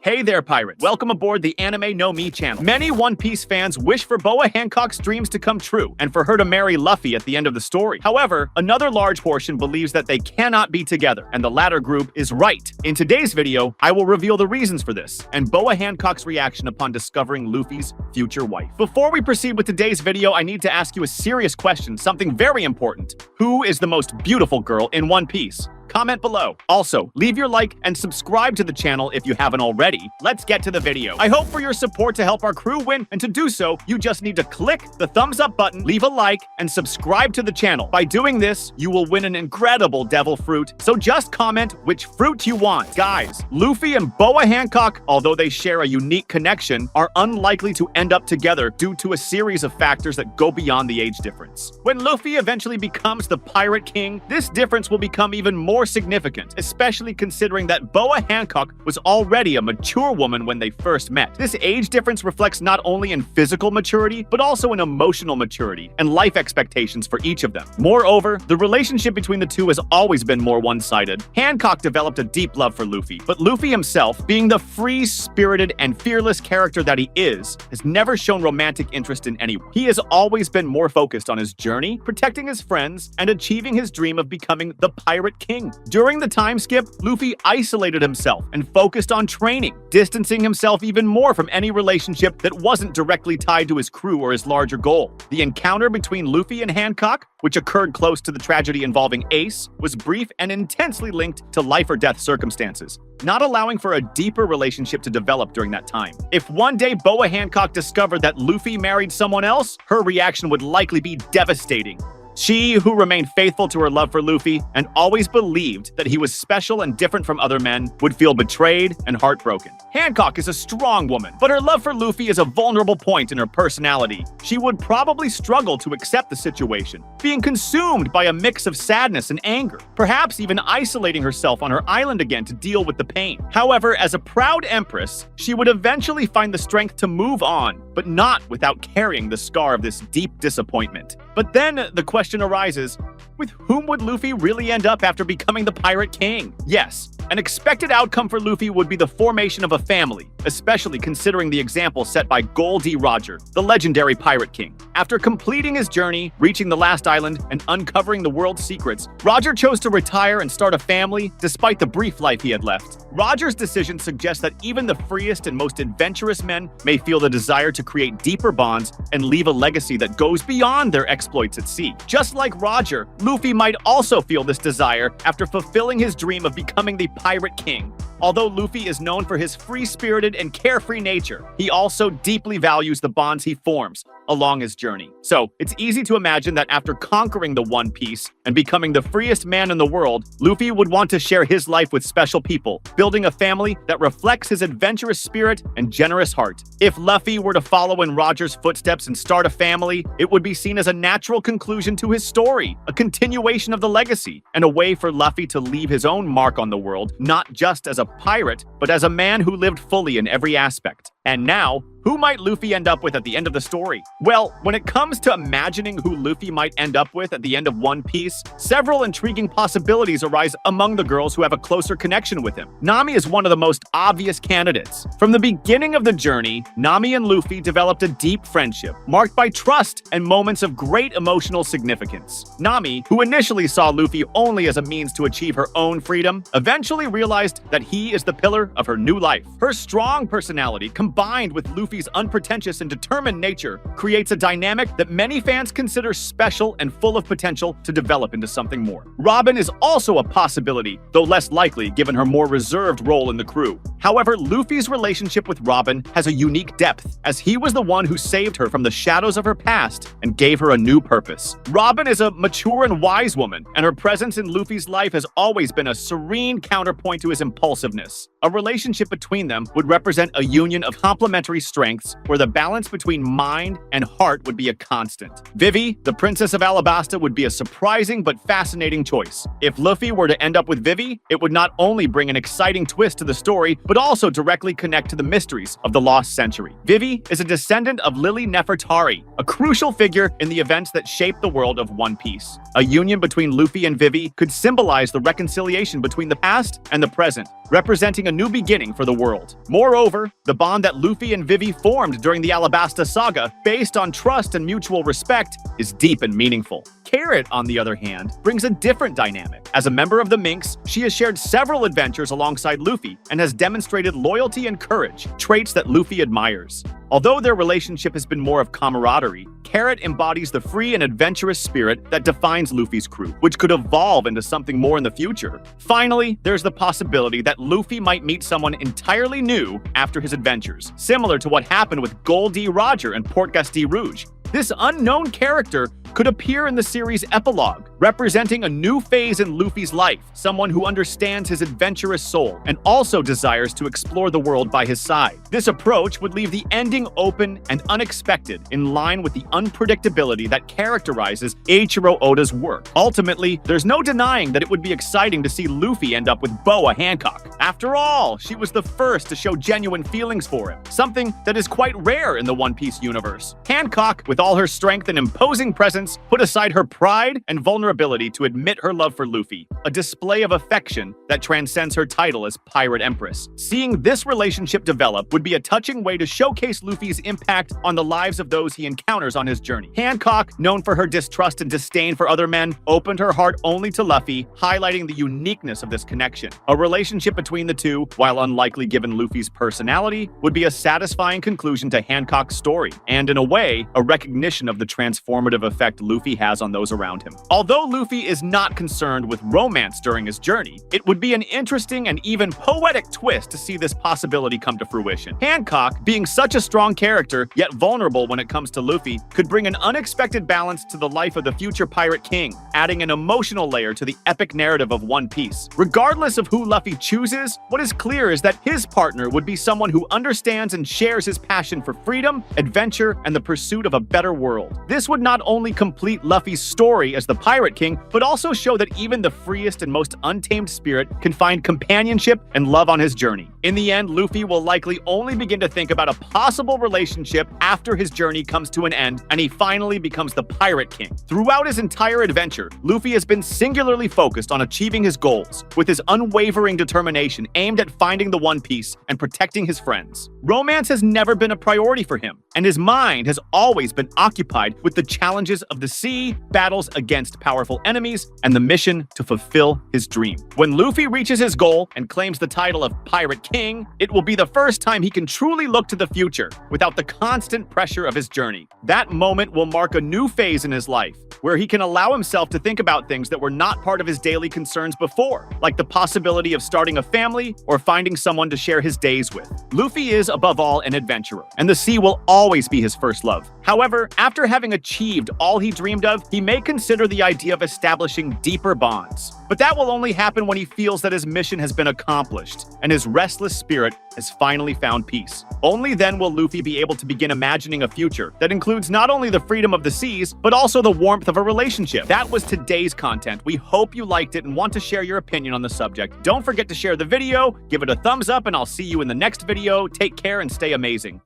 Hey there, pirates! Welcome aboard the Anime No Me channel. Many One Piece fans wish for Boa Hancock's dreams to come true and for her to marry Luffy at the end of the story. However, another large portion believes that they cannot be together, and the latter group is right. In today's video, I will reveal the reasons for this and Boa Hancock's reaction upon discovering Luffy's future wife. Before we proceed with today's video, I need to ask you a serious question, something very important. Who is the most beautiful girl in One Piece? Comment below. Also, leave your like and subscribe to the channel if you haven't already. Let's get to the video. I hope for your support to help our crew win, and to do so, you just need to click the thumbs up button, leave a like, and subscribe to the channel. By doing this, you will win an incredible devil fruit, so just comment which fruit you want. Guys, Luffy and Boa Hancock, although they share a unique connection, are unlikely to end up together due to a series of factors that go beyond the age difference. When Luffy eventually becomes the Pirate King, this difference will become even more significant, especially considering that Boa Hancock was already a mature woman when they first met. This age difference reflects not only in physical maturity, but also in emotional maturity and life expectations for each of them. Moreover, the relationship between the two has always been more one-sided. Hancock developed a deep love for Luffy, but Luffy himself, being the free-spirited and fearless character that he is, has never shown romantic interest in anyone. He has always been more focused on his journey, protecting his friends, and achieving his dream of becoming the Pirate King. During the time skip, Luffy isolated himself and focused on training, distancing himself even more from any relationship that wasn't directly tied to his crew or his larger goal. The encounter between Luffy and Hancock, which occurred close to the tragedy involving Ace, was brief and intensely linked to life or death circumstances, not allowing for a deeper relationship to develop during that time. If one day Boa Hancock discovered that Luffy married someone else, her reaction would likely be devastating. She, who remained faithful to her love for Luffy and always believed that he was special and different from other men, would feel betrayed and heartbroken. Hancock is a strong woman, but her love for Luffy is a vulnerable point in her personality. She would probably struggle to accept the situation, being consumed by a mix of sadness and anger, perhaps even isolating herself on her island again to deal with the pain. However, as a proud empress, she would eventually find the strength to move on, but not without carrying the scar of this deep disappointment. But then the question arises, with whom would Luffy really end up after becoming the Pirate King? Yes, an expected outcome for Luffy would be the formation of a family, especially considering the example set by Gol D. Roger, the legendary Pirate King. After completing his journey, reaching the last island, and uncovering the world's secrets, Roger chose to retire and start a family despite the brief life he had left. Roger's decision suggests that even the freest and most adventurous men may feel the desire to create deeper bonds and leave a legacy that goes beyond their exploits at sea. Just like Roger, Luffy might also feel this desire after fulfilling his dream of becoming the Pirate King. Although Luffy is known for his free-spirited and carefree nature, he also deeply values the bonds he forms along his journey. So, it's easy to imagine that after conquering the One Piece and becoming the freest man in the world, Luffy would want to share his life with special people, building a family that reflects his adventurous spirit and generous heart. If Luffy were to follow in Roger's footsteps and start a family, it would be seen as a natural conclusion to his story, a continuation of the legacy, and a way for Luffy to leave his own mark on the world, not just as a pirate, but as a man who lived fully in every aspect. And now, who might Luffy end up with at the end of the story? Well, when it comes to imagining who Luffy might end up with at the end of One Piece, several intriguing possibilities arise among the girls who have a closer connection with him. Nami is one of the most obvious candidates. From the beginning of the journey, Nami and Luffy developed a deep friendship, marked by trust and moments of great emotional significance. Nami, who initially saw Luffy only as a means to achieve her own freedom, eventually realized that he is the pillar of her new life. Her strong personality, combined with Luffy's unpretentious and determined nature, creates a dynamic that many fans consider special and full of potential to develop into something more. Robin is also a possibility, though less likely given her more reserved role in the crew. However, Luffy's relationship with Robin has a unique depth, as he was the one who saved her from the shadows of her past and gave her a new purpose. Robin is a mature and wise woman, and her presence in Luffy's life has always been a serene counterpoint to his impulsiveness. A relationship between them would represent a union of complementary strengths strengths, where the balance between mind and heart would be a constant. Vivi, the Princess of Alabasta, would be a surprising but fascinating choice. If Luffy were to end up with Vivi, it would not only bring an exciting twist to the story, but also directly connect to the mysteries of the lost century. Vivi is a descendant of Lily Nefertari, a crucial figure in the events that shaped the world of One Piece. A union between Luffy and Vivi could symbolize the reconciliation between the past and the present, representing a new beginning for the world. Moreover, the bond that Luffy and Vivi formed during the Alabasta saga, based on trust and mutual respect, is deep and meaningful. Carrot, on the other hand, brings a different dynamic. As a member of the Minks, she has shared several adventures alongside Luffy and has demonstrated loyalty and courage, traits that Luffy admires. Although their relationship has been more of camaraderie, Carrot embodies the free and adventurous spirit that defines Luffy's crew, which could evolve into something more in the future. Finally, there's the possibility that Luffy might meet someone entirely new after his adventures, similar to what happened with Gol D. Roger and Port Gasti Rouge. This unknown character could appear in the series' epilogue, representing a new phase in Luffy's life, someone who understands his adventurous soul and also desires to explore the world by his side. This approach would leave the ending open and unexpected, in line with the unpredictability that characterizes Eiichiro Oda's work. Ultimately, there's no denying that it would be exciting to see Luffy end up with Boa Hancock. After all, she was the first to show genuine feelings for him, something that is quite rare in the One Piece universe. Hancock, with all her strength and imposing presence, put aside her pride and vulnerability to admit her love for Luffy, a display of affection that transcends her title as Pirate Empress. Seeing this relationship develop would be a touching way to showcase Luffy's impact on the lives of those he encounters on his journey. Hancock, known for her distrust and disdain for other men, opened her heart only to Luffy, highlighting the uniqueness of this connection. A relationship between the two, while unlikely given Luffy's personality, would be a satisfying conclusion to Hancock's story, and in a way, a recognition of the transformative effect Luffy has on those around him. Although Luffy is not concerned with romance during his journey, it would be an interesting and even poetic twist to see this possibility come to fruition. Hancock, being such a strong character, yet vulnerable when it comes to Luffy, could bring an unexpected balance to the life of the future Pirate King, adding an emotional layer to the epic narrative of One Piece. Regardless of who Luffy chooses, what is clear is that his partner would be someone who understands and shares his passion for freedom, adventure, and the pursuit of a better world. This would not only complete Luffy's story as the Pirate King, but also show that even the freest and most untamed spirit can find companionship and love on his journey. In the end, Luffy will likely only begin to think about a possible relationship after his journey comes to an end and he finally becomes the Pirate King. Throughout his entire adventure, Luffy has been singularly focused on achieving his goals, with his unwavering determination aimed at finding the One Piece and protecting his friends. Romance has never been a priority for him, and his mind has always been occupied with the challenges of the sea, battles against powerful enemies, and the mission to fulfill his dream. When Luffy reaches his goal and claims the title of Pirate King, it will be the first time he can truly look to the future without the constant pressure of his journey. That moment will mark a new phase in his life, where he can allow himself to think about things that were not part of his daily concerns before, like the possibility of starting a family or finding someone to share his days with. Luffy is, above all, an adventurer, and the sea will always be his first love. However, after having achieved all he dreamed of, he may consider the idea of establishing deeper bonds. But that will only happen when he feels that his mission has been accomplished and his restless spirit has finally found peace. Only then will Luffy be able to begin imagining a future that includes not only the freedom of the seas, but also the warmth of a relationship. That was today's content. We hope you liked it and want to share your opinion on the subject. Don't forget to share the video, give it a thumbs up, and I'll see you in the next video. Take care and stay amazing.